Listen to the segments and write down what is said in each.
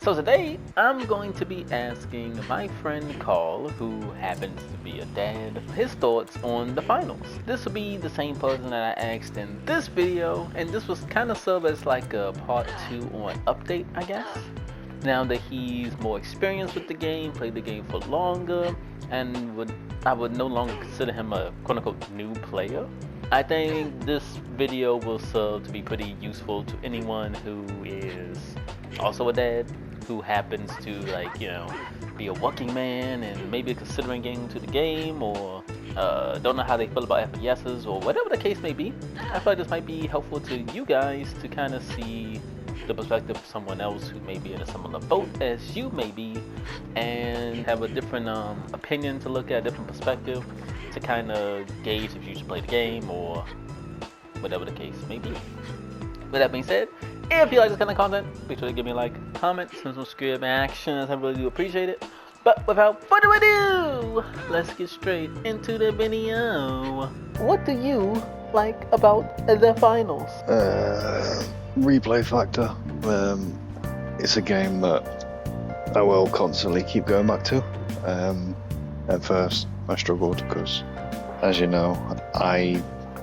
So today, I'm going to be asking my friend Karl, who happens to be a dad, his thoughts on the finals. This will be the same person that I asked in this video, and this was kind of serve as like a part 2 on update, I guess. Now that he's more experienced with the game, played the game for longer, and I would no longer consider him a quote-unquote new player. I think this video will serve to be pretty useful to anyone who is also a dad, who happens to be a working man and maybe considering getting into the game, or don't know how they feel about FPSs, or whatever the case may be. I feel like this might be helpful to you guys to kind of see the perspective of someone else who may be in a similar boat as you may be, and have a different opinion to look at, different perspective to kind of gauge if you should play the game or whatever the case may be. With that being said, if you like this kind of content, be sure to give me a like, comment, some subscribe actions. I really do appreciate it. But without further ado, let's get straight into the video. What do you like about the finals? Replay factor. It's a game that I will constantly keep going back to. At first, I struggled because, as you know, I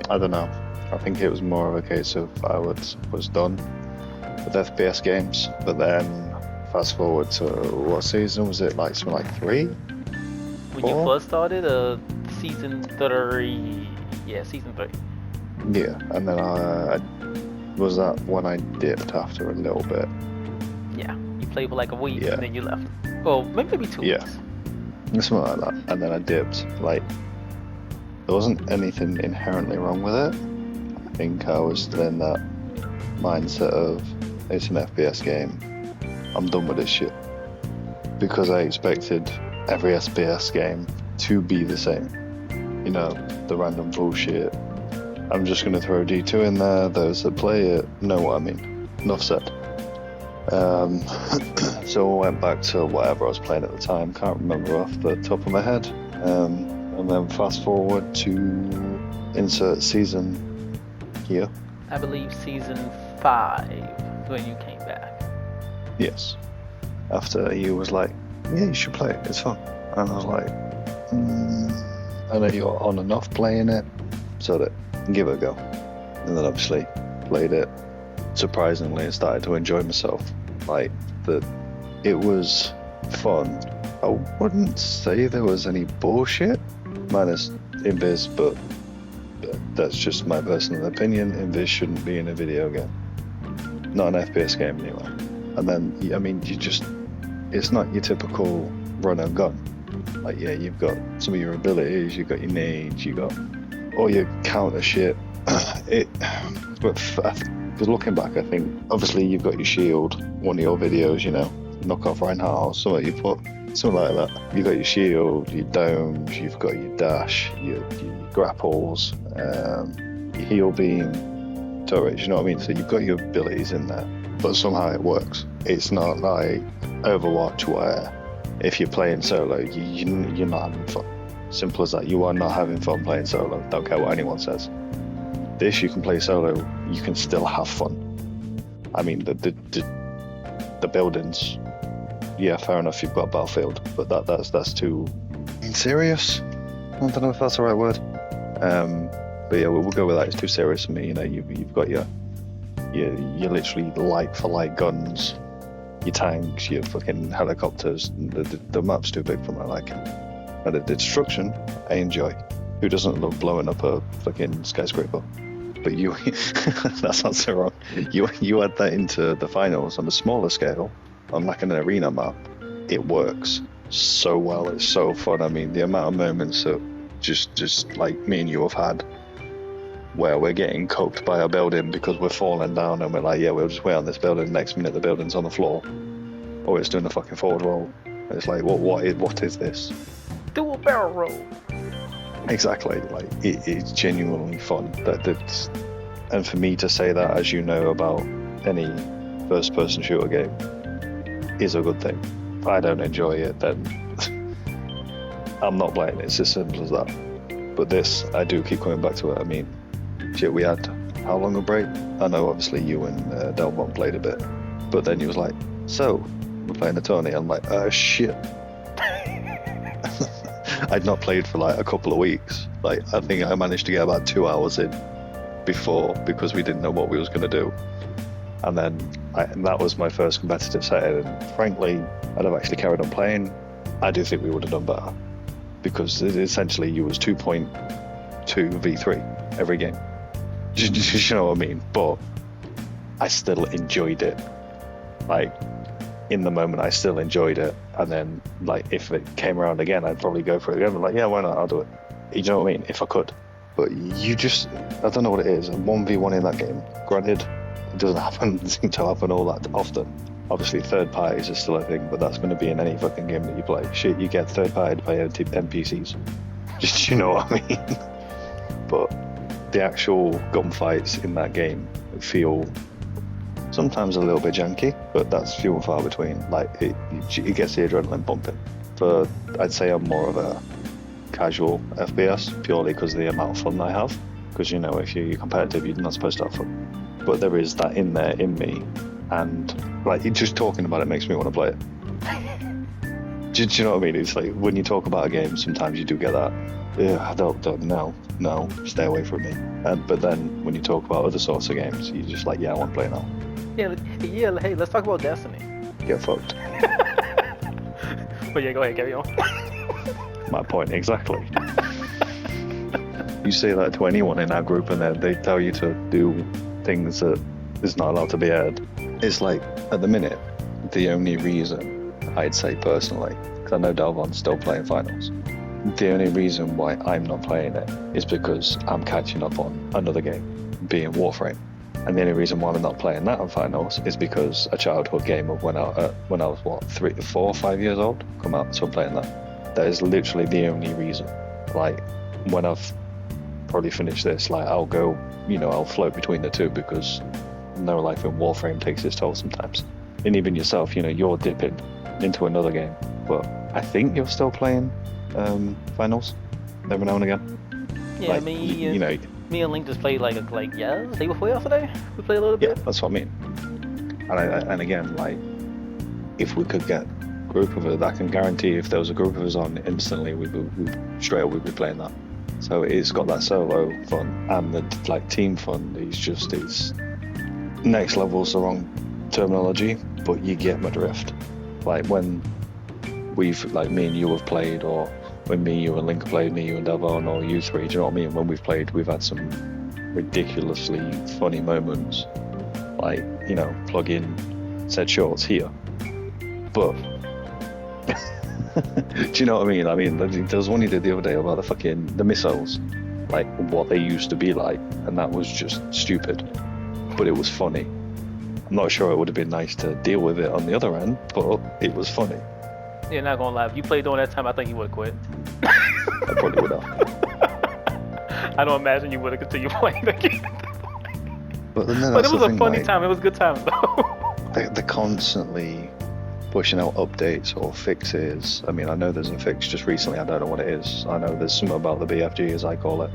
don't know. I think it was more of a case of I was done with FPS games, but then fast forward to what season was it? Like something like 3? When you first started, season 3. Yeah, season 3. Yeah, and then I was that when I dipped after a little bit. Yeah, you played for like a week and then you left. Well, maybe 2 weeks. Something like that. And then I dipped. Like, there wasn't anything inherently wrong with it. I think I was still in that mindset of it's an FPS game. I'm done with this shit. Because I expected every FPS game to be the same. You know, the random bullshit. I'm just going to throw D2 in there. Those that play it know what I mean. Enough said. So I went back to whatever I was playing at the time. Can't remember off the top of my head. And then fast forward to insert season here. I believe season 5 when you came back. Yes. After he was like, yeah, you should play it. It's fun. And I was like, I know you're on and off playing it, so that give it a go. And then obviously played it. Surprisingly, I started to enjoy myself. Like, it was fun. I wouldn't say there was any bullshit, minus Invis, but that's just my personal opinion. Invis shouldn't be in a video game. Not an FPS game anyway. And then, I mean, it's not your typical run and gun. Like, yeah, you've got some of your abilities, you've got your nades, you've got all your counter shit. Because looking back, I think, obviously you've got your shield, one of your videos, you know, knock off Reinhardt or something you put, something like that. You've got your shield, your domes, you've got your dash, your grapples, your heal beam, turrets, you know what I mean? So you've got your abilities in there, but somehow it works. It's not like Overwatch where if you're playing solo, you're not having fun. Simple as that. You are not having fun playing solo. Don't care what anyone says. This, you can play solo, you can still have fun. I mean, the buildings, yeah, fair enough, you've got Battlefield, but that's too serious. I don't know if that's the right word. But yeah, we'll go with that. It's too serious for me. You know, you've got your literally like for like guns, your tanks, your fucking helicopters. The map's too big for my liking. But the destruction, I enjoy. Who doesn't love blowing up a fucking skyscraper? But you, that sounds so wrong. You add that into the finals on a smaller scale, on like an arena map, it works so well. It's so fun. I mean, the amount of moments that just like me and you have had, where we're getting coked by a building because we're falling down, and we're like, yeah, we'll just wait on this building. Next minute, the building's on the floor, or it's doing a fucking forward roll. It's like, what is this? Do a barrel roll. Exactly, like it's genuinely fun. And for me to say that, as you know, about any first-person shooter game, is a good thing. If I don't enjoy it, then I'm not playing it. It's as simple as that. But this, I do keep coming back to it. I mean, shit, we had how long a break? I know, obviously, you and Delmont played a bit, but then you was like, so we're playing a tourney. I'm like, shit. I'd not played for like a couple of weeks. Like, I think I managed to get about 2 hours in before because we didn't know what we was going to do. And then that was my first competitive setting. And frankly, I'd have actually carried on playing. I do think we would have done better because essentially you was 2.2 v3 every game. You know what I mean? But I still enjoyed it. Like, in the moment, I still enjoyed it. And then, like, if it came around again, I'd probably go for it again. I'm like, yeah, why not? I'll do it. You know what I mean? If I could. But you just, I don't know what it is. 1v1 in that game. Granted, it doesn't seem to happen all that often. Obviously, third parties is still a thing, but that's going to be in any fucking game that you play. Shit, you get third party to play NPCs. Just, you know what I mean? But the actual gunfights in that game feel sometimes a little bit janky, but that's few and far between. Like, it gets the adrenaline pumping. But I'd say I'm more of a casual FPS, purely because of the amount of fun I have. Because, you know, if you're competitive, you're not supposed to have fun. But there is that in there, in me. And, like, just talking about it makes me want to play it. Do you know what I mean? It's like, when you talk about a game, sometimes you do get that, yeah, no, stay away from me. But then, when you talk about other sorts of games, you're just like, yeah, I want to play now. Yeah, hey, let's talk about Destiny. Get fucked. But yeah, go ahead, carry on. My point, exactly. You say that to anyone in our group and then they tell you to do things that is not allowed to be aired. It's like, at the minute, the only reason, I'd say personally, because I know Dalvon's still playing finals, the only reason why I'm not playing it is because I'm catching up on another game, being Warframe. And the only reason why I'm not playing that in finals is because a childhood game of when I was, what, 3, 4, 5 years old, come out, so I'm playing that. That is literally the only reason. Like, when I've probably finished this, like, I'll go, you know, I'll float between the two because no life in Warframe takes its toll sometimes. And even yourself, you know, you're dipping into another game. But I think you're still playing finals every now and again. Yeah, like, me and Link just played like day before yesterday. We played a little bit. Yeah, that's what I mean. And again, like, if we could get a group of us, I can guarantee if there was a group of us on instantly, we'd be playing that. So it's got that solo fun and the like team fun. It's next level's the wrong terminology, but you get my drift. Like when we've, like, me and you have played, or when me, you and Link played, me, you and Davon, or you three, do you know what I mean? When we've played, we've had some ridiculously funny moments. Like, you know, plug in said shorts here. But do you know what I mean? I mean, there was one you did the other day about the missiles, like what they used to be like, and that was just stupid, but it was funny. I'm not sure it would have been nice to deal with it on the other end, but it was funny. Yeah, not gonna lie, if you played during that time, I think you would have quit. I probably would have. I don't imagine you would have continued playing the game. But it was a funny time. It was good times though. They're constantly pushing out updates or fixes. I mean, I know there's a fix just recently, I don't know what it is. I know there's something about the BFG, as I call it.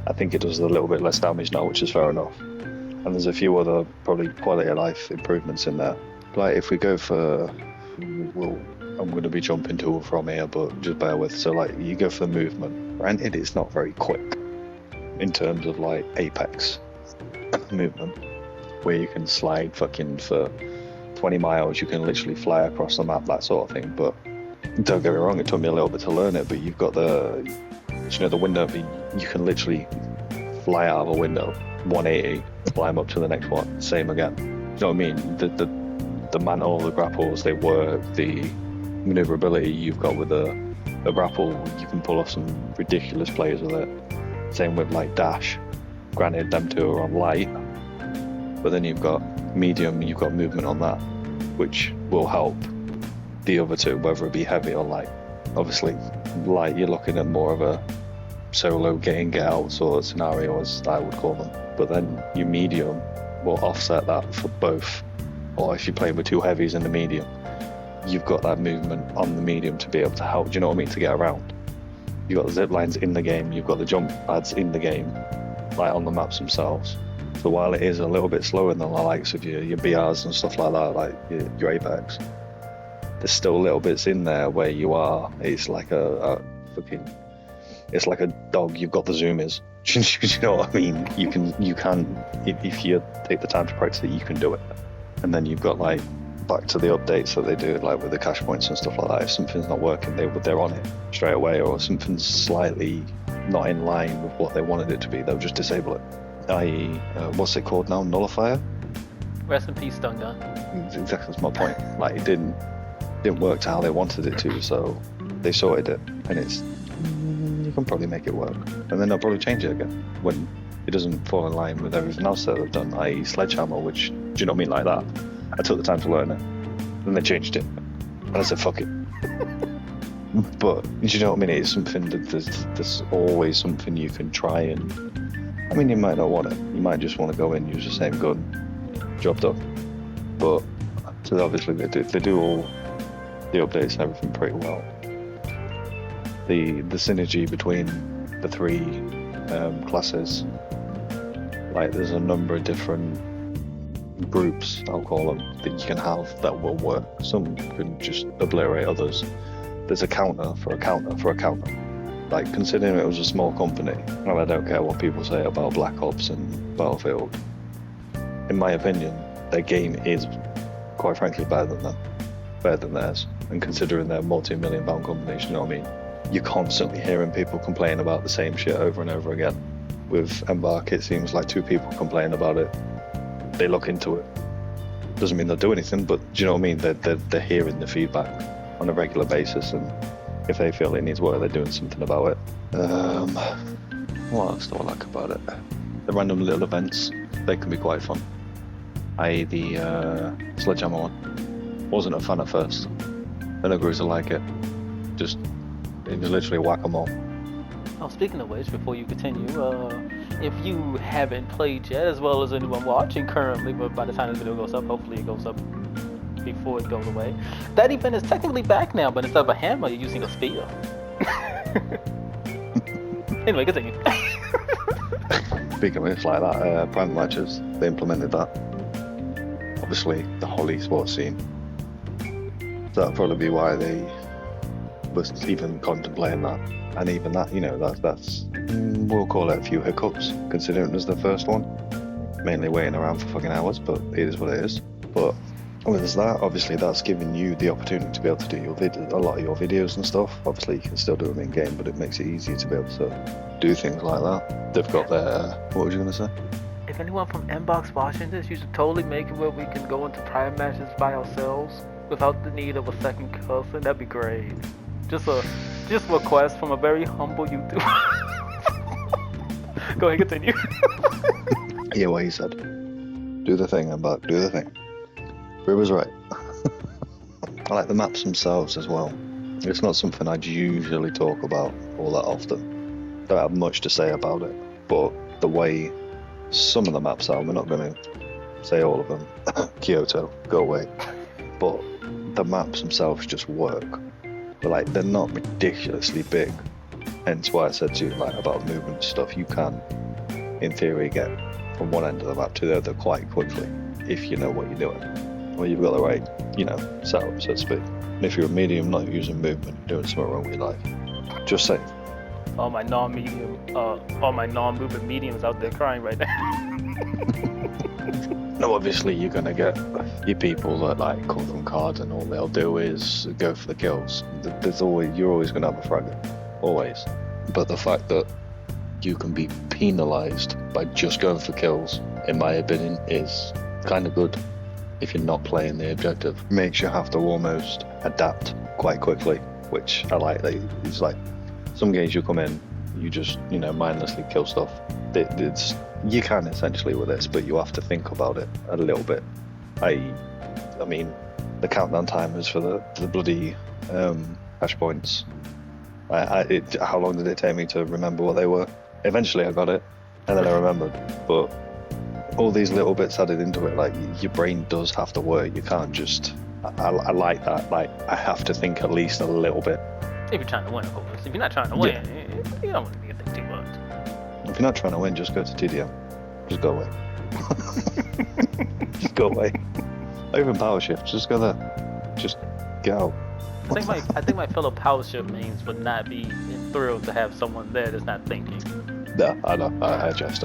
I think it does a little bit less damage now, which is fair enough. And there's a few other probably quality of life improvements in there. Like if we go for, I'm going to be jumping to and from here, but just bear with. So like you go for the movement. Granted, it's not very quick in terms of like Apex movement, where you can slide fucking for 20 miles, you can literally fly across the map, that sort of thing. But don't get me wrong, it took me a little bit to learn it, but you've got the window, you can literally fly out of a window 180, climb up to the next one, same again. You know what I mean? The mantle, the grapples, they work. The maneuverability you've got with the grapple, you can pull off some ridiculous plays with it. Same with like dash. Granted, them two are on light, but then you've got medium, you've got movement on that, which will help the other two, whether it be heavy or light. Obviously, light, you're looking at more of a solo get out sort of scenario, as I would call them. But then your medium will offset that for both. Or if you're playing with two heavies in the medium, you've got that movement on the medium to be able to help, do you know what I mean, to get around. You've got the zip lines in the game, you've got the jump pads in the game, like on the maps themselves. So while it is a little bit slower than the likes of your BRs and stuff like that, like your Apex, there's still little bits in there where you are. It's like it's like a dog. You've got the zoomies. Do you know what I mean? You can if you take the time to practice it, you can do it. And then you've got like back to the updates that they do, like with the cache points and stuff like that. If something's not working, they're on it straight away, or something's slightly not in line with what they wanted it to be, they'll just disable it. I.e., what's it called now? Nullifier? Rest in peace, stun gun. Exactly, that's my point. Like, it didn't work to how they wanted it to, so they sorted it, and it's you can probably make it work, and then they'll probably change it again when it doesn't fall in line with everything else that they've done, i.e. Sledgehammer, which, do you know what I mean, like that. I took the time to learn it, then they changed it, and I said fuck it. But do you know what I mean? It's something that there's always something you can try, and I mean, you might not want it, you might just want to go in, use the same gun, job done. But so obviously they do all the updates and everything pretty well. The synergy between the three classes, like there's a number of different groups, I'll call them, that you can have that will work. Some can just obliterate others. There's a counter for a counter for a counter. Like, considering it was a small company, and I don't care what people say about Black Ops and Battlefield, in my opinion, their game is, quite frankly, better than theirs. And considering they're multi-million-pound companies, you know what I mean? You're constantly hearing people complain about the same shit over and over again. With Embark, it seems like 2 people complain about it. They look into it. Doesn't mean they'll do anything, but do you know what I mean? They're hearing the feedback on a regular basis, and if they feel it needs work, they're doing something about it. What else do I like about it? The random little events, they can be quite fun. I.e. the Sledgehammer one. Wasn't a fan at first. Then I grew to like it. It was literally whack-a-mole. Oh, speaking of which, before you continue, if you haven't played yet, as well as anyone watching currently, but by the time this video goes up, hopefully it goes up before it goes away, that event is technically back now, but instead of a hammer, you're using a spear. Anyway, continue. Speaking of it's like that, Prime Matches, they implemented that. Obviously, the whole esports scene. So that'll probably be why they was even contemplating that. And even that, you know, that's we'll call it a few hiccups, considering it was the first one. Mainly waiting around for fucking hours, but it is what it is. But with that, obviously that's giving you the opportunity to be able to do a lot of your videos and stuff. Obviously you can still do them in game, but it makes it easier to be able to do things like that. They've got their, what was you going to say? If anyone from Embark's watching this, you should totally make it where we can go into private matches by ourselves without the need of a second cousin. That'd be great. Just a request from a very humble YouTuber. Go ahead, continue. Yeah, what he said. Do the thing, Embark, do the thing. But it was right. I like the maps themselves as well. It's not something I'd usually talk about all that often. Don't have much to say about it. But the way some of the maps are, we're not going to say all of them. Kyoto, go away. But the maps themselves just work. But like, they're not ridiculously big. Hence why I said to you like about movement stuff. You can, in theory, get from one end of the map to the other quite quickly if you know what you're doing. Or you've got the right, setup, so to speak. And if you're a medium not using movement, you're doing something wrong with your life. Just say. All my non-movement mediums out there crying right now. No, obviously you're gonna get your people that like come from cards and all they'll do is go for the kills. You're always gonna have a fragger, always. But the fact that you can be penalised by just going for kills, in my opinion, is kind of good. If you're not playing the objective, makes you have to almost adapt quite quickly, which I like. It's like some games you come in, you just mindlessly kill stuff. You can essentially with this, but you have to think about it a little bit. I mean, the countdown timers for the bloody hash points. How long did it take me to remember what they were? Eventually I got it, and then I remembered. But all these little bits added into it, like your brain does have to work. You can't just. I like that. Like I have to think at least a little bit. If you're trying to win, of course. If you're not trying to win, you don't want to think too much. If you're not trying to win, just go to TDM. Just go away. Just go away. Or even power shift. Just go there. Just Get out. I think my fellow power ship mains would not be thrilled to have someone there that's not thinking. No, I know. I jest.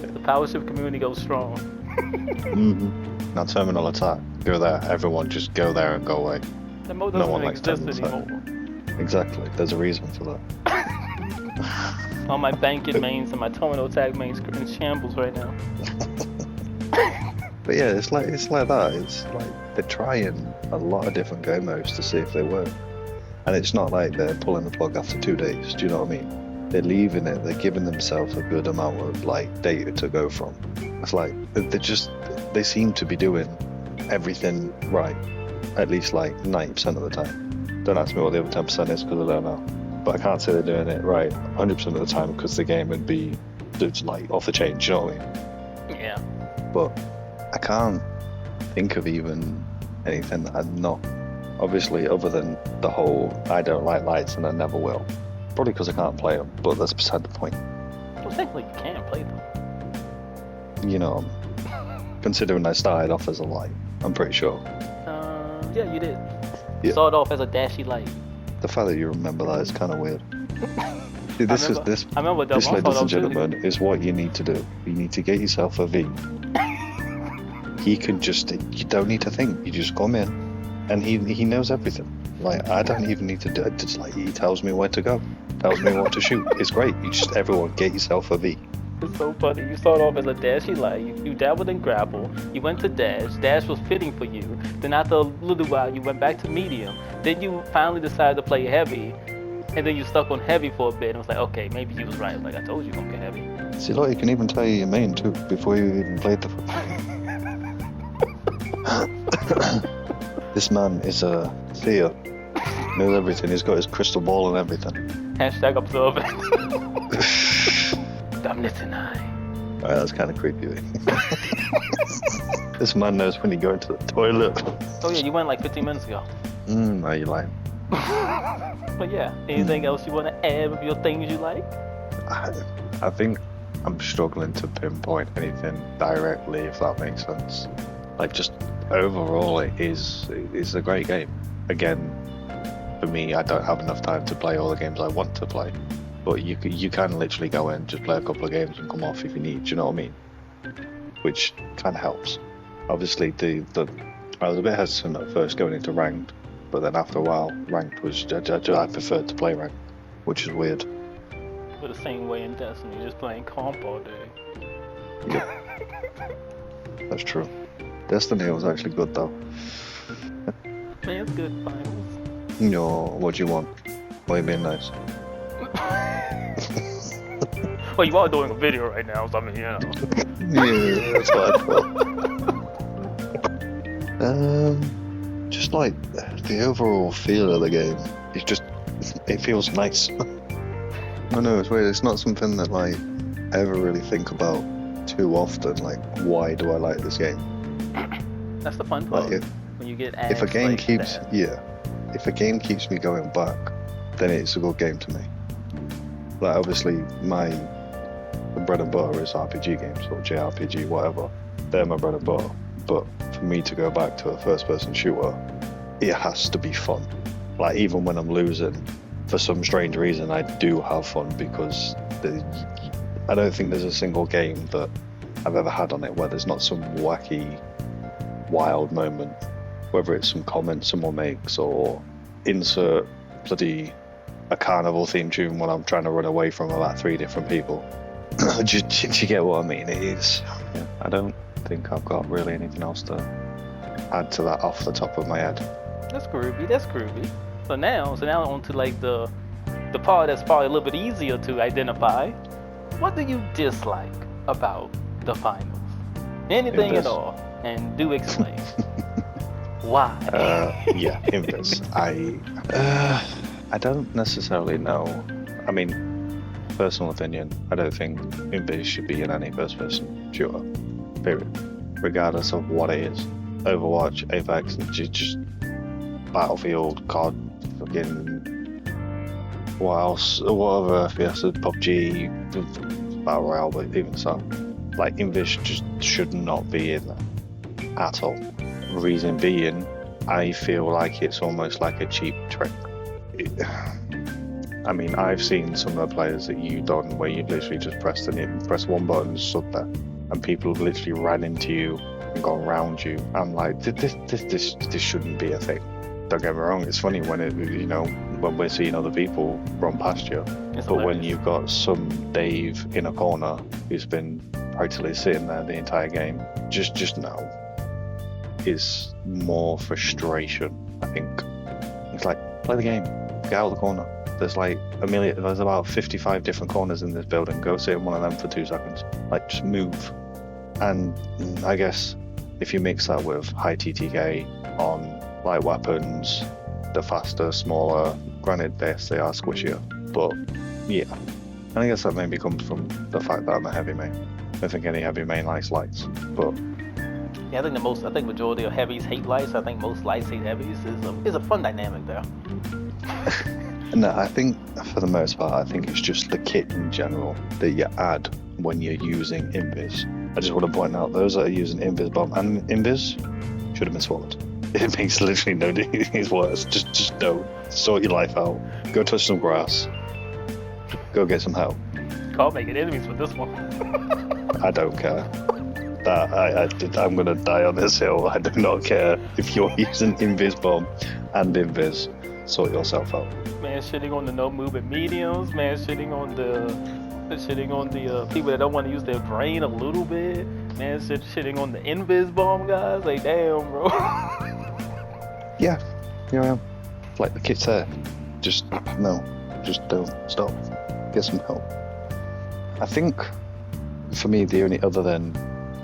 The power ship community goes strong. Mm-hmm. Now, terminal attack. Go there. Everyone just go there and go away. That mode No doesn't one even likes exist terminal anymore. Exactly. There's a reason for that. All my banking mains and my terminal attack mains are in shambles right now. But yeah, it's like that. It's like they're trying a lot of different game modes to see if they work. And it's not like they're pulling the plug after 2 days. Do you know what I mean? They're leaving it. They're giving themselves a good amount of like data to go from. It's like they seem to be doing everything right, at least like 90% of the time. Don't ask me what the other 10% is because I don't know. But I can't say they're doing it right 100% of the time because the game would be just like off the chain. Do you know what I mean? Yeah. But I can't think of even anything that I'm not. Obviously, other than the whole I don't like lights and I never will. Probably because I can't play them, but that's beside the point. Well, technically you can play them. You know, considering I started off as a light, I'm pretty sure. Yeah, you did. Yeah. You started off as a dashy light. The fact that you remember that is kind of weird. See, I remember that this, one ladies photo and too. gentlemen, is what you need to do. You need to get yourself a V. He can just, you don't need to think. You just come in, and he knows everything. Like, I don't even need to do it. Just like, he tells me where to go, tells me what to shoot. It's great. You just, everyone, get yourself a V. It's so funny. You started off as a dashy light. You dabbled in grapple. You went to dash. Dash was fitting for you. Then after a little while, you went back to medium. Then you finally decided to play heavy. And then you stuck on heavy for a bit. And it was like, okay, maybe you was right. Like, I told you you're gonna get heavy. See, look, you can even tell you your main too before you even played the. This man is a seer. Knows everything. He's got his crystal ball and everything. Hashtag observant. Omniscient eye. Alright, that's kind of creepy. This man knows when you go into the toilet. Oh yeah, you went like 15 minutes ago. Are you lying? But yeah, anything else you want to add with your things you like? I think I'm struggling to pinpoint anything directly, if that makes sense. Like, just overall, it's a great game. Again, for me, I don't have enough time to play all the games I want to play. But you can literally go in, just play a couple of games and come off if you need, do you know what I mean? Which kind of helps. Obviously, I was a bit hesitant at first going into ranked, but then after a while, ranked was, I preferred to play ranked, which is weird. But the same way in Destiny, just playing comp all day. Yep. That's true. Destiny was actually good though. Man, it's good finals. What do you want? Why are you being nice? Well, you are doing a video right now, so I mean, Yeah, that's what I thought. Just like the overall feel of the game, it feels nice. I know, it's weird. It's not something that like I ever really think about too often. Like, why do I like this game? That's the fun part. Like, when you get asked if a game like keeps, that. if a game keeps me going back, then it's a good game to me. Like, obviously, my bread and butter is RPG games or JRPG, whatever. They're my bread and butter. But for me to go back to a first-person shooter, it has to be fun. Like, even when I'm losing, for some strange reason, I do have fun because I don't think there's a single game that I've ever had on it where there's not some wacky, wild moment. Whether it's some comment someone makes or insert bloody a carnival theme tune when I'm trying to run away from about 3 different people. do you get what I mean? It is. Yeah, I don't think I've got really anything else to add to that off the top of my head. That's groovy. So now on to like the part that's probably a little bit easier to identify. What do you dislike about the finals? Anything at all, and do explain. Why? Yeah, Invis. I don't necessarily know. I mean, personal opinion, I don't think Invis should be in any first-person shooter. Period. Regardless of what it is. Overwatch, Apex, just Battlefield, COD, fucking what else? What other FPS? PUBG, Battle Royale, but even so, like Invis just should not be in there at all. Reason being, I feel like it's almost like a cheap trick. I mean, I've seen some of the players that you've done where you literally just press one button and stood there, and people have literally ran into you and gone around you. I'm like, this shouldn't be a thing. Don't get me wrong, it's funny when when we're seeing other people run past you, but when you've got some Dave in a corner who's been practically sitting there the entire game, just now is more frustration. I think it's like, play the game, get out of the corner. There's there's about 55 different corners in this building. Go sit in one of them for 2 seconds. Like, just move. And I guess if you mix that with high TTK on light weapons, the faster, smaller, granted they are squishier, but yeah. And I guess that maybe comes from the fact that I'm a heavy main. I don't think any heavy main likes lights, but yeah, I think majority of heavies hate lights. I think most lights hate heavies. Is a fun dynamic there. No, I think for the most part, I think it's just the kit in general that you add when you're using Invis. I just want to point out, those that are using Invis Bomb and Invis should have been swallowed. It makes literally no difference. Worse. Just don't. Sort your life out. Go touch some grass. Go get some help. Karl making enemies with this one. I don't care. I'm gonna die on this hill. I do not care if you're using Invis Bomb and Invis. Sort yourself out. Man, shitting on the no movement mediums. Man, shitting on the people that don't want to use their brain a little bit. Man, shitting on the Invis Bomb guys. Like, damn, bro. Yeah, here I am. Like, the kit's there. Just don't stop. Get some help. I think for me, the only other than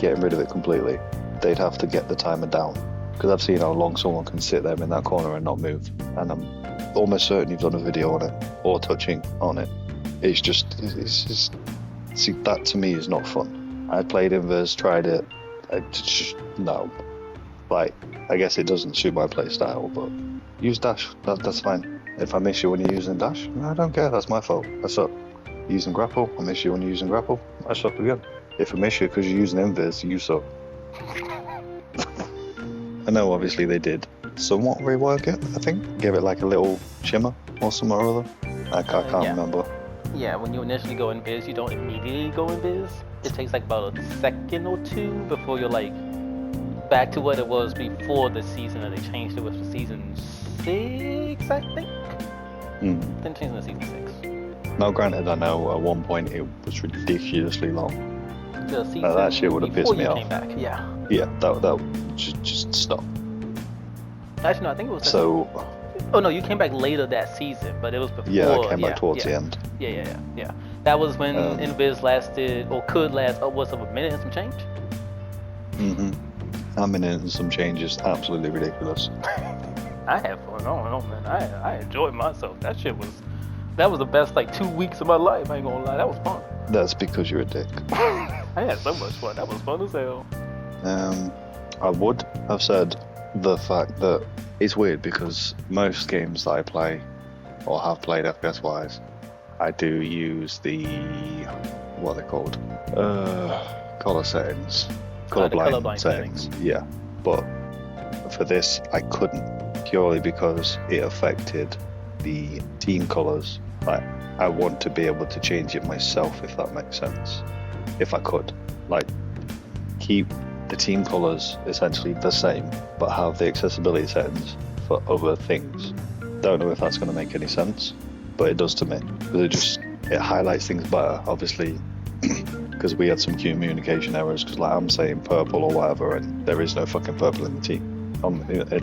getting rid of it completely, they'd have to get the timer down. Because I've seen how long someone can sit there in that corner and not move. And I'm almost certain you've done a video on it, or touching on it. It's just, see, that to me is not fun. I played Invis, tried it, no. Like, I guess it doesn't suit my play style, but use dash, that's fine. If I miss you when you're using dash, I don't care, that's my fault, I suck. Using grapple, I miss you when you're using grapple, I suck again. If I miss you because you're using Invis, you suck. I know obviously they did somewhat rework it, I think. Give it like a little shimmer or something or other. I can't remember. Yeah, when you initially go in Biz, you don't immediately go in Biz. It takes like about a second or two before you're like back to what it was before the season, and they changed it with season 6, I think. Then changed it to season 6. Now granted, I know at one point it was ridiculously long. The season that shit would have pissed me off. Came back, yeah. Yeah, that just stop. Actually, no, I think it was. So. Oh no, you came back later that season, but it was before. Yeah, I came back towards the end. Yeah. That was when Invis lasted, or could last, upwards of a minute and some change. A minute and some change is absolutely ridiculous. I had fun. I don't know, man. I enjoyed myself. That was the best like 2 weeks of my life. I ain't gonna lie, that was fun. That's because you're a dick. I had so much fun. That was fun as hell. I would have said the fact that it's weird because most games that I play or have played FPS wise, I do use the what are they called? Color settings. Colorblind settings. Yeah. But for this I couldn't, purely because it affected the team colors. Like, I want to be able to change it myself, if that makes sense. If I could. Like, keep the team colors essentially the same, but have the accessibility settings for other things. Don't know if that's going to make any sense, but it does to me. Because it highlights things better, obviously, because we had some communication errors, because like I'm saying purple or whatever, and there is no fucking purple in the team.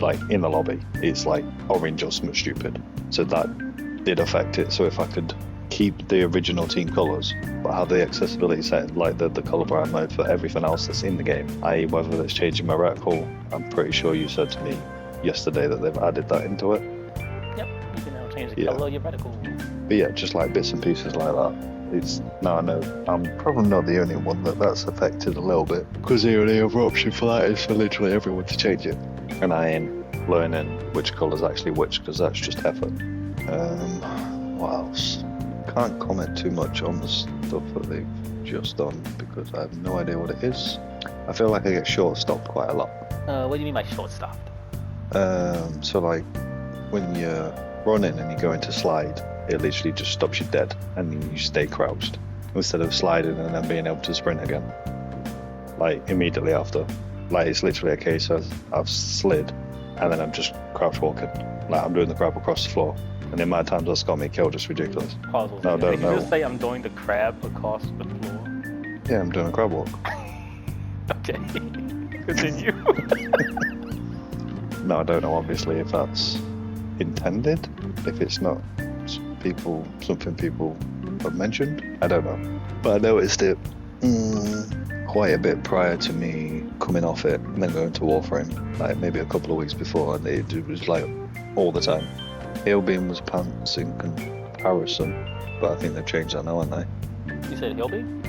Like in the lobby, it's like orange or something stupid. So that did affect it. So if I could keep the original team colours, but have the accessibility set, like the colorblind mode for everything else that's in the game, i.e. whether it's changing my reticle, I'm pretty sure you said to me yesterday that they've added that into it. Yep, you can now change the color of your reticle. But yeah, just like bits and pieces like that. Now I know I'm probably not the only one that's affected a little bit, because the only other option for that is for literally everyone to change it. And I ain't learning which colour's actually which, because that's just effort. What else? Can't comment too much on the stuff that they've just done because I have no idea what it is. I feel like I get short stopped quite a lot. What do you mean by short-stopped? So like when you're running and you go into slide, it literally just stops you dead and you stay crouched instead of sliding and then being able to sprint again. Like immediately after. Like it's literally a case of I've slid and then I'm just crouch walking. Like I'm doing the crab across the floor. And the amount of times that's got me killed is ridiculous. Pause. No, I don't Did you know. just say I'm doing the crab across the floor? Yeah, I'm doing a crab walk. Okay. Continue. No, I don't know obviously if that's intended, if it's not something people have mentioned. I don't know. But I noticed it quite a bit prior to me coming off it and then going to Warframe, like maybe a couple of weeks before, and it was like all the time. Hailbeam was pants in comparison, but I think they've changed that now, haven't they? You said Hillbeam?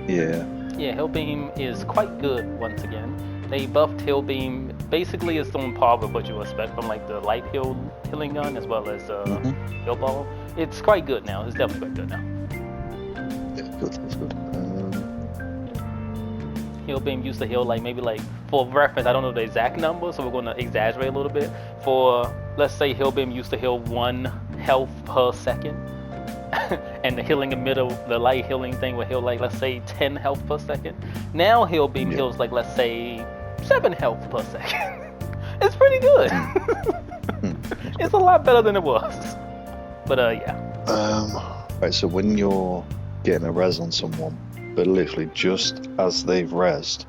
Yeah. Yeah, Hillbeam is quite good once again. They buffed Hillbeam. Basically, it's on par with what you expect from like the light healing gun as well as Hill Ball. It's quite good now. It's definitely quite good now. Yeah, good. That's good. Hillbeam used to heal like maybe like, for reference, I don't know the exact number, so we're going to exaggerate a little bit. For, let's say Hillbeam used to heal 1 health per second. And the healing emitter, the light healing thing will heal like, let's say 10 health per second. Now Hillbeam heals like, let's say 7 health per second. It's pretty good. It's a lot better than it was. But yeah. Right, so when you're getting a res on someone, but literally just as they've rezzed,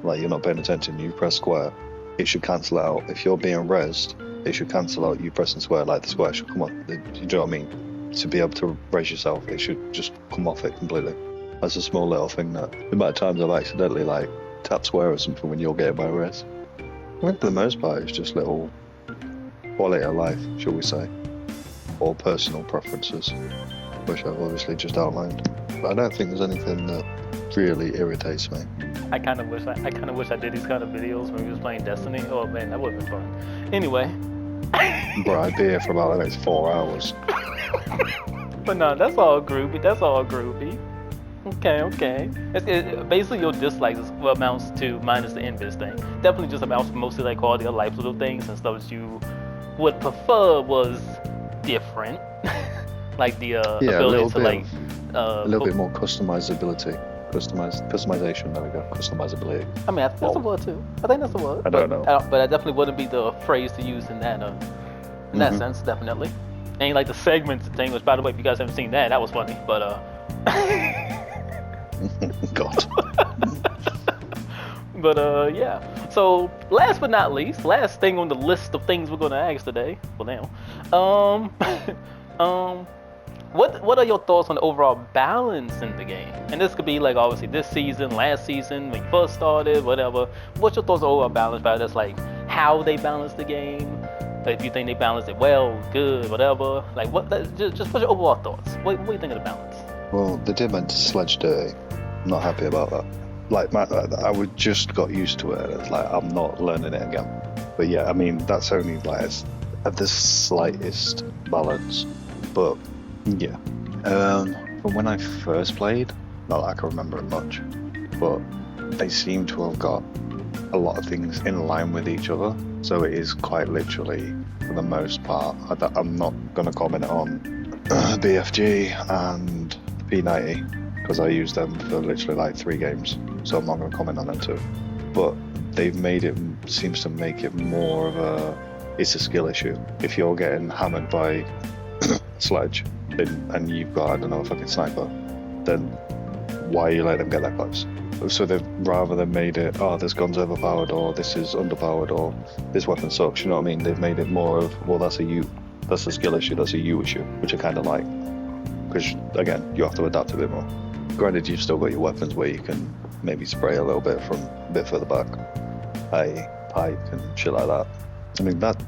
like you're not paying attention, you press square, it should cancel out. If you're being rezzed, it should cancel out you pressing square, like the square should come on. You know what I mean? To be able to res yourself, it should just come off it completely. That's a small little thing that the amount of times I've accidentally like tapped square or something when you're getting by res. I think for the most part it's just little quality of life, shall we say, or personal preferences, which I've obviously just outlined. But I don't think there's anything that really irritates me. I kind of wish I did these kind of videos when we was playing Destiny. Oh man, that would have been fun. Anyway. Bro, I'd be here for about the next 4 hours. But no, that's all groovy. That's all groovy. Okay. Basically, your dislikes is what amounts to minus the invis thing. Definitely just amounts to mostly like quality of life little things and stuff that you would prefer was different. Like the ability to like a little bit more customization. There we go. Customizability. I mean, that's a word too. I think that's a word. I don't know. But I definitely wouldn't be the phrase to use in that that sense. Definitely. Ain't like the segments thing, which by the way, if you guys haven't seen that, that was funny. But God. But yeah. So last but not least, last thing on the list of things we're gonna ask today. Well, now, what are your thoughts on the overall balance in the game? And this could be like obviously this season, last season, when you first started, whatever. What's your thoughts on the overall balance? But that's like how they balance the game. If you think they balanced it well, good, whatever. Like just what's your overall thoughts? What do you think of the balance? Well, they did meant to sledge dirty. I'm not happy about that. Like I would just got used to it. It's like I'm not learning it again. But yeah, I mean that's only like at the slightest balance. But yeah, from when I first played, not that I can remember it much, but they seem to have got a lot of things in line with each other. So it is quite literally, for the most part, I'm not going to comment on BFG and P90 because I use them for literally like 3 games, so I'm not going to comment on them too. But they've made it, seems to make it more of it's a skill issue. If you're getting hammered by Sledge and you've got, I don't know, a fucking sniper, then why you let them get that close? So they've rather than made it, this gun's overpowered, or this is underpowered, or this weapon sucks, you know what I mean? They've made it more of, well, that's a skill issue, that's a you issue, which I kind of like. Because, again, you have to adapt a bit more. Granted, you've still got your weapons where you can maybe spray a little bit from a bit further back, i.e. pipe and shit like that. I mean, that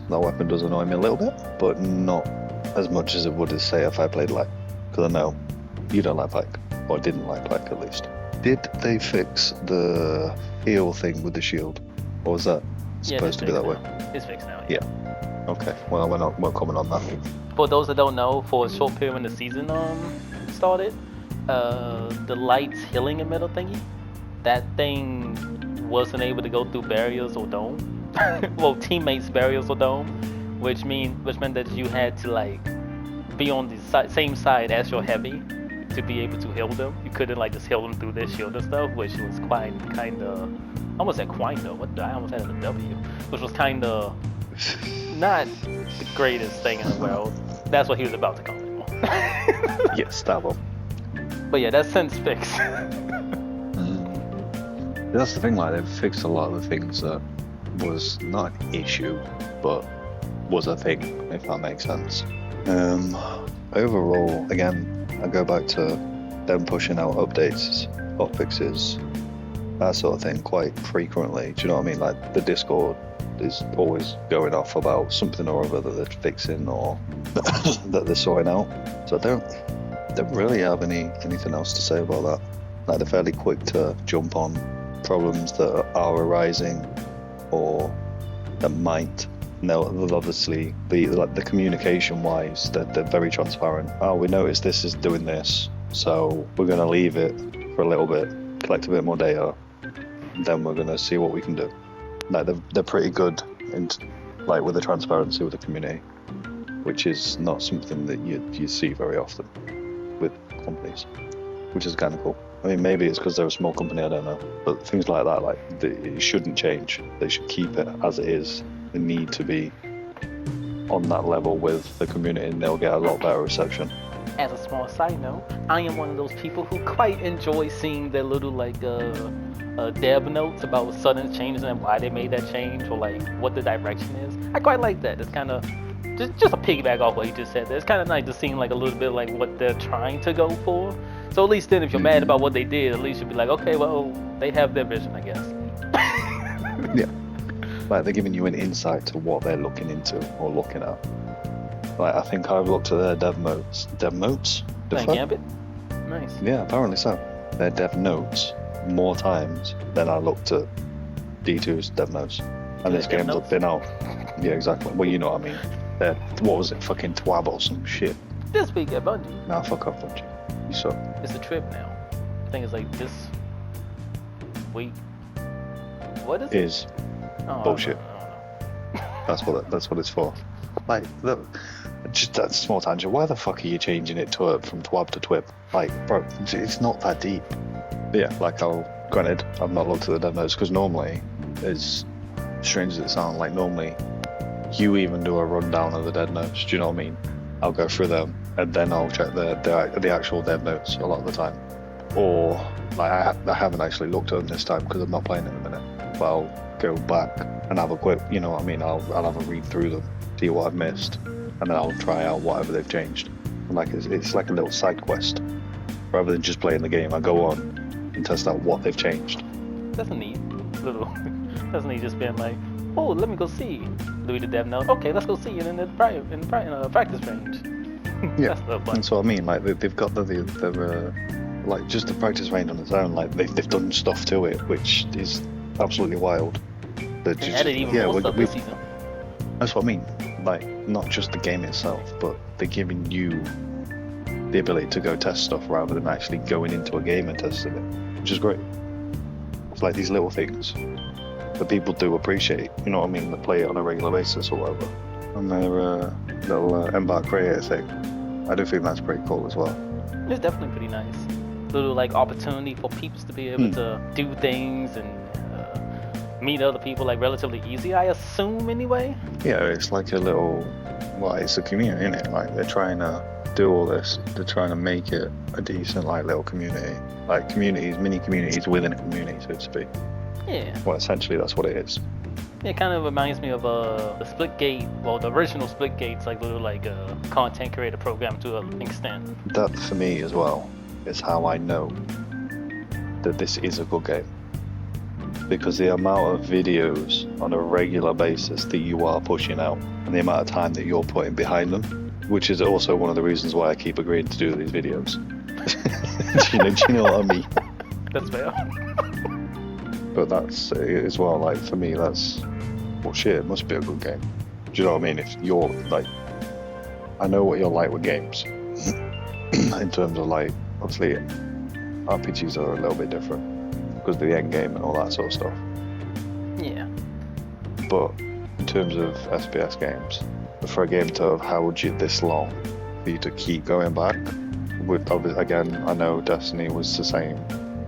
weapon does annoy me a little bit, but not as much as it would say if I played Like. Because I know you don't like Pike, or didn't like Pike at least. Did they fix the heal thing with the shield? Or was that supposed to be that way? It's fixed now. Yeah. Okay. Well, we're not comment on that. For those that don't know, for a short period when the season started, the lights healing emitter thingy, that thing wasn't able to go through barriers or dome. Well, teammates barriers or dome, which meant that you had to like be on the same side as your heavy to be able to heal them. You couldn't like just heal them through their shield and stuff, which was kind of almost at Quino. I almost had a W, which was kind of not the greatest thing in the world. That's what he was about to comment on. Yeah, stab him. But yeah, that's since fixed. That's the thing, like they've fixed a lot of the things that was not an issue, but was a thing, if that makes sense. Overall, again, I go back to them pushing out updates, hotfixes, that sort of thing quite frequently. Do you know what I mean? Like the Discord is always going off about something or other that they're fixing or that they're sorting out. So I don't really have anything else to say about that. Like they're fairly quick to jump on problems that are arising or that might. They'll obviously be like the communication wise, they're very transparent. Oh, we noticed this is doing this, so we're going to leave it for a little bit, collect a bit more data, then we're going to see what we can do. Like they're pretty good in like with the transparency with the community, which is not something that you see very often with companies, which is kind of cool. I mean, maybe it's because they're a small company, I don't know, but things like that, like it shouldn't change. They should keep it as it is. They need to be on that level with the community, and they'll get a lot better reception. As a small side note, I am one of those people who quite enjoy seeing their little like dev notes about sudden changes and why they made that change or like what the direction is. I quite like that. It's kind of just a piggyback off what you just said there. It's kind of nice to see like a little bit like what they're trying to go for. So at least then if you're mad about what they did, at least you'll be like, okay, well, they have their vision, I guess. Yeah. Like they're giving you an insight to what they're looking into or looking at. Like I think I've looked at their dev notes. Gambit? Nice. Yeah, apparently so. Their dev notes more times than I looked at D2's dev notes. And this game's been out. Yeah, exactly. Well, you know what I mean. They're, what was it, fucking Twab or some shit? This week at Bungie. Nah, fuck off Bungie. You suck. It's a trip now. I think it's like this week. What is it? Is bullshit. That's what it's for. Like, look, just that small tangent. Why the fuck are you changing it from Twab to Twib? Like, bro, it's not that deep. Yeah, like granted, I've not looked at the dev notes because normally, as strange as it sounds, like normally, you even do a rundown of the dev notes. Do you know what I mean? I'll go through them and then I'll check the actual dev notes a lot of the time. Or like I haven't actually looked at them this time because I'm not playing in a minute. But I'll go back and have a quick, you know what I mean? I'll have a read through them, see what I've missed, and then I'll try out whatever they've changed. And like it's like a little side quest. Rather than just playing the game, I go on and test out what they've changed. That's neat. That's neat. Just being like, oh, let me go see. Louis the dev note. Okay, let's go see it in the practice range. Yeah, that's what I mean. Like they've got the like just the practice range on its own. Like they've done stuff to it, which is absolutely wild. They added even more stuff this season. That's what I mean. Like not just the game itself, but they're giving you the ability to go test stuff rather than actually going into a game and testing it, which is great. It's like these little things that people do appreciate. You know what I mean? They play it on a regular basis or whatever. And their little Embark creator thing. I do think that's pretty cool as well. It's definitely pretty nice. Little like opportunity for peeps to be able to do things and meet other people like relatively easy, I assume anyway. Yeah, it's like a little, well, it's a community, isn't it? Like they're trying to do all this. They're trying to make it a decent like little community, like communities, mini communities within a community, so to speak. Yeah. Well, essentially that's what it is. It kind of reminds me of the Splitgate, well, the original Splitgate's like little like content creator program to an extent. That for me as well is how I know that this is a good game. Because the amount of videos on a regular basis that you are pushing out and the amount of time that you're putting behind them, which is also one of the reasons why I keep agreeing to do these videos. do you know what I mean? That's fair. But that's as well, like for me, that's, well shit, it must be a good game. Do you know what I mean? If you're like, I know what you're like with games. In terms of like, obviously RPGs are a little bit different because of the end game and all that sort of stuff. But in terms of SPS games, for a game to have held you this long, for you to keep going back, again, I know Destiny was the same,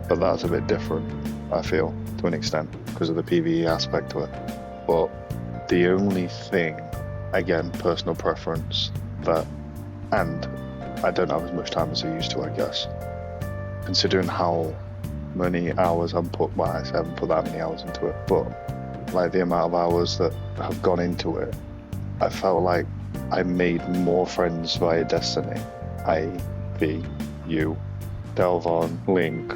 but that's a bit different, I feel, to an extent, because of the PvE aspect to it. But the only thing, again, personal preference, and I don't have as much time as I used to, I guess, considering how many hours I haven't put that many hours into it, but like the amount of hours that have gone into it, I felt like I made more friends via Destiny. You, Delvon, Link,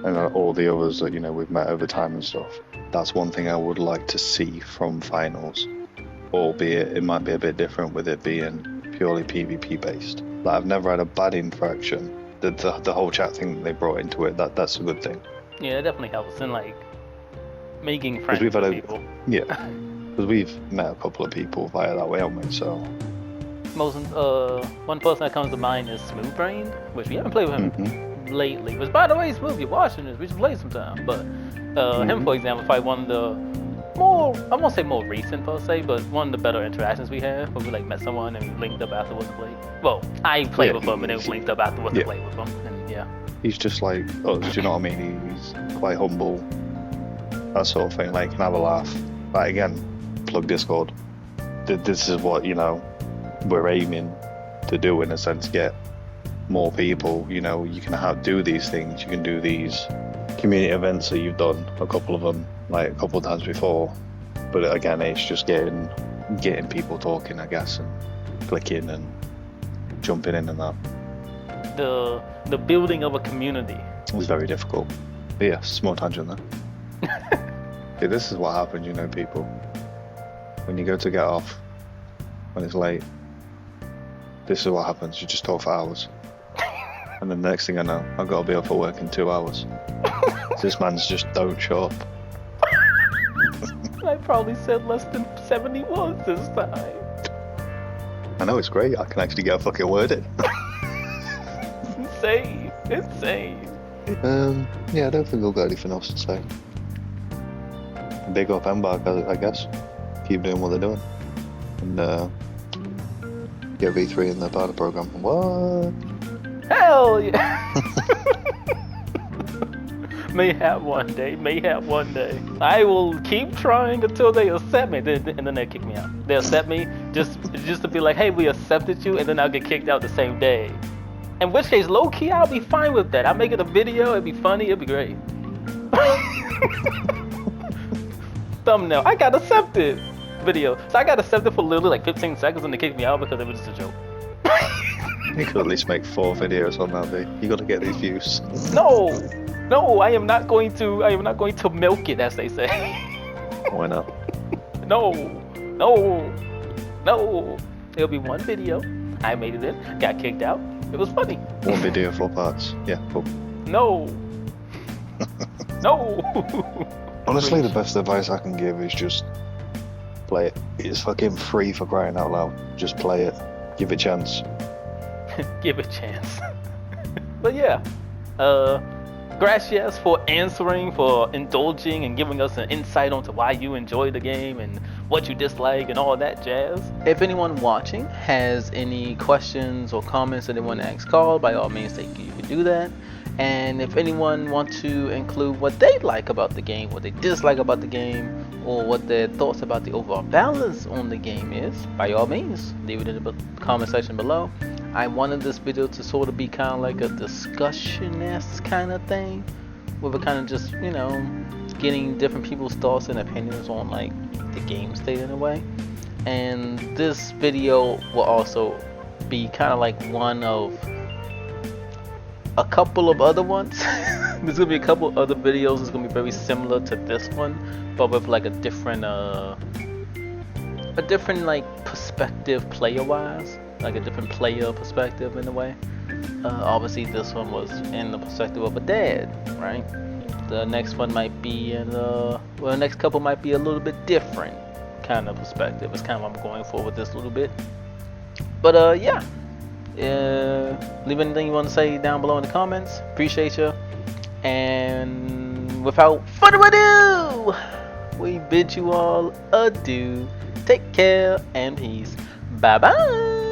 and all the others that we've met over time and stuff. That's one thing I would like to see from finals, albeit it might be a bit different with it being purely PvP based. Like, I've never had a bad interaction. The whole chat thing that they brought into it, that's a good thing. Yeah, it definitely helps in like making friends with people. Yeah, because we've met a couple of people via that way, haven't we? So one person that comes to mind is Smooth Brain, which we haven't played with him lately. Which, by the way, Smooth, you're watching this, we should play sometime. But him, for example, probably one of the more, I won't say more recent per se, but one of the better interactions we had, where we like met someone and we linked up afterwards to play. Well, I played with him and then we linked up afterwards to play with him, and yeah. He's just like, do you know what I mean? He's quite humble, that sort of thing. Like, can have a laugh. Like, again, plug Discord. This is what we're aiming to do, in a sense, get more people. You can do these things. You can do these community events that you've done, a couple of them, like a couple of times before. But again, it's just getting people talking, I guess, and clicking and jumping in and that. The building of a community. It was very difficult. But yeah, small tangent there. See, this is what happens, people. When you go to get off, when it's late, this is what happens. You just talk for hours. And then the next thing I know, I've got to be up for work in 2 hours. This man's just don't show up. I probably said less than 70 words this time. I know, it's great. I can actually get a fucking word in. Insane. Yeah, I don't think I've got anything else to say. Big up Embark, I guess. Keep doing what they're doing. And get V3 in the partner program. What? Hell yeah! May have one day. I will keep trying until they accept me, and then they kick me out. They accept me just to be like, hey, we accepted you, and then I'll get kicked out the same day. In which case, low key, I'll be fine with that. I'll make it a video. It'd be funny. It'd be great. Thumbnail. I got accepted. Video. So I got accepted for literally like 15 seconds, and they kicked me out because it was just a joke. You could at least make 4 videos on that, dude. You got to get these views. No, I am not going to milk it, as they say. Why not? No. It'll be one video. I made it in, got kicked out. It was funny. 1 video, 4 parts. Yeah, cool. No. Honestly, the best advice I can give is just play it. It's fucking free, for crying out loud. Just play it. Give it a chance. Give it a chance. But yeah, gracias for answering, for indulging and giving us an insight onto why you enjoy the game and what you dislike and all that jazz. If anyone watching has any questions or comments that they want to ask Karl, by all means you can do that. And if anyone wants to include what they like about the game, what they dislike about the game, or what their thoughts about the overall balance on the game is, by all means leave it in the comment section below. I wanted this video to sort of be kind of like a discussion-esque kind of thing, where we're kind of just, getting different people's thoughts and opinions on like the game state in a way. And this video will also be kind of like one of a couple of other ones. There's gonna be a couple of other videos that's gonna be very similar to this one, but with like a different like perspective player-wise. Like a different player perspective in a way. Obviously this one was in the perspective of a dad, right? The next one might be the next couple might be a little bit different kind of perspective. It's kind of what I'm going for with this little bit. But yeah. Leave anything you want to say down below in the comments. Appreciate you. And without further ado, we bid you all adieu. Take care and peace. Bye bye.